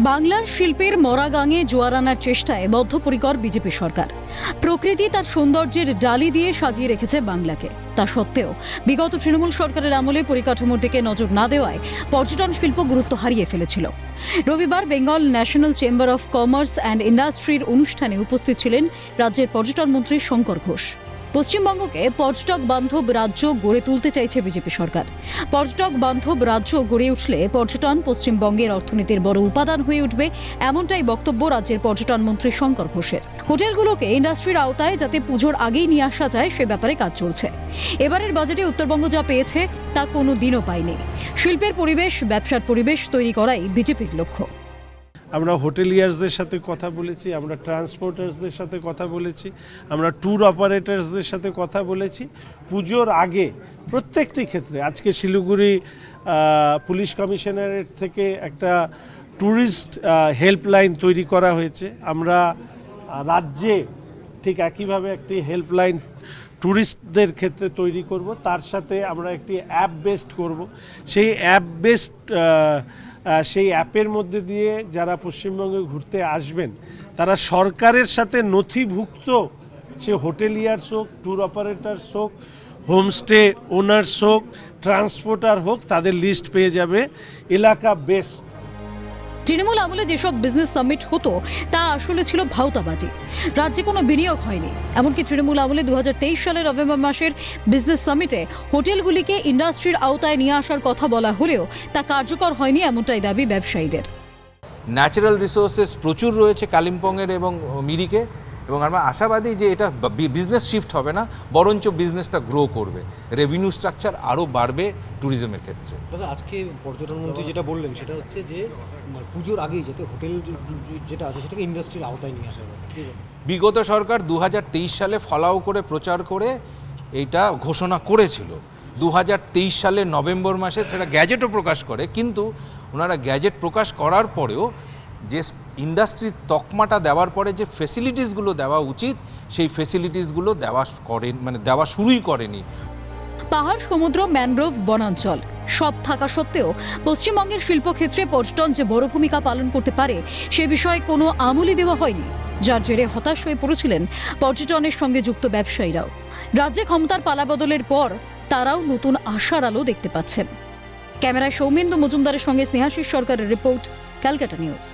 বাংলার শিল্পের মরাগাঙে জোয়ার আনার চেষ্টায় বদ্ধপরিকর বিজেপি সরকার। প্রকৃতি তার সৌন্দর্যের ডালি দিয়ে সাজিয়ে রেখেছে বাংলাকে। তা সত্ত্বেও বিগত তৃণমূল সরকারের আমলে পরিকাঠামোর দিকে নজর না দেওয়ায় পর্যটন শিল্প গুরুত্ব হারিয়ে ফেলেছিল। রবিবার Bengal national chamber of commerce and ইন্ডাস্ট্রির অনুষ্ঠানে উপস্থিত ছিলেন রাজ্যের পর্যটন মন্ত্রী শঙ্কর ঘোষ। পশ্চিমবঙ্গকে পর্যটক বান্ধব রাজ্য গড়ে তুলতে চাইছে বিজেপি সরকার। পর্যটক বান্ধব রাজ্য গড়ে উঠলে পর্যটন পশ্চিমবঙ্গের অর্থনীতির বড় উপাদান হয়ে উঠবে, এমনটাই বক্তব্য রাজ্যের পর্যটন মন্ত্রী শঙ্কর ঘোষের। হোটেলগুলোকে ইন্ডাস্ট্রির আওতায় যাতে পুজোর আগেই নিয়ে আসা যায় সে ব্যাপারে কাজ চলছে। এবারের বাজেটে উত্তরবঙ্গ যা পেয়েছে তা কোনো দিনও পায়নি। শিল্পের পরিবেশ, ব্যবসার পরিবেশ তৈরি করাই বিজেপির লক্ষ্য। আমরা হোটেলিয়ার্সদের সাথে কথা বলেছি, আমরা ট্রান্সপোর্টার্সদের সাথে কথা বলেছি, আমরা ট্যুর অপারেটার্সদের সাথে কথা বলেছি। পুজোর আগে প্রত্যেকটি ক্ষেত্রে আজকে শিলিগুড়ি পুলিশ কমিশনারেট থেকে একটা ট্যুরিস্ট হেল্পলাইন তৈরি করা হয়েছে। আমরা রাজ্যে ঠিক একইভাবে একটি হেল্পলাইন ট্যুরিস্টদের ক্ষেত্রে তৈরি করব। তার সাথে আমরা একটি অ্যাপ বেসড করব। সেই অ্যাপ বেসড সেই অ্যাপের মধ্যে দিয়ে যারা পশ্চিমবঙ্গে ঘুরতে আসবেন তারা সরকারের সাথে নথিভুক্ত, সে হোটেলিয়ার্স হোক, ট্যুর অপারেটার্স হোক, হোমস্টে ওনার্স হোক, ট্রান্সপোর্টার হোক, তাদের লিস্ট পেয়ে যাবে এলাকা বেসড। তৃণমূল আমলে যেসব বিজনেস সামিট হতো তা আসলে ছিল ভাউতাবাজি। রাজ্যে কোনো বিনিয়োগ হয়নি। এমনকি তৃণমূল আমলে 2023 সালের নভেম্বর মাসের বিজনেস সামিটে হোটেলগুলিকে ইন্ডাস্ট্রির আওতায় নিয়ে আসার কথা বলা হলেও তা কার্যকর হয়নি, এমনটাই দাবি ব্যবসায়ীদের। ন্যাচারাল রিসোর্সেস প্রচুর রয়েছে কালিম্পংয়ের এবং মিরিকে, এবং আমরা আশাবাদী যে এটা বিজনেস শিফট হবে না, বরঞ্চ বিজনেসটা গ্রো করবে, রেভিনিউ স্ট্রাকচার আরও বাড়বে ট্যুরিজমের ক্ষেত্রে। দাদা, আজকে পর্যটনমন্ত্রী যেটা বললেন সেটা হচ্ছে যে পুজোর আগেই যাতে হোটেল যেটা আছে সেটাকে ইন্ডাস্ট্রির আওতায় নিয়ে আসা হবে। বিগত সরকার 2023 সালে ফলাও করে প্রচার করে এইটা ঘোষণা করেছিল। 2023 সালের নভেম্বর মাসে সেটা গ্যাজেটও প্রকাশ করে, কিন্তু ওনারা গ্যাজেট প্রকাশ করার পরেও যে ইন্ডাস্ট্রির তকমাটা দেওয়ার পরে যে ফেসিলিটিসগুলো দেওয়া উচিত সেই ফেসিলিটিসগুলো দেওয়া শুরুই করেনি। পাহাড়, সমুদ্র, ম্যানগ্রোভ, বনাঞ্চল সব থাকা সত্ত্বেও পশ্চিমবঙ্গের শিল্পক্ষেত্রে পর্যটন যে বড় ভূমিকা পালন করতে পারে সে বিষয়ে কোনো আমলই দেওয়া হয়নি, যার জেরে হতাশ হয়ে পড়েছিলেন পর্যটনের সঙ্গে যুক্ত ব্যবসায়ীরাও। রাজ্যে ক্ষমতার পালাবদলের পর তারাও নতুন আশার আলো দেখতে পাচ্ছেন। ক্যামেরায় সৌমেন্দু মজুমদারের সঙ্গে স্নেহাশিস সরকারের রিপোর্ট, ক্যালকাটা নিউজ।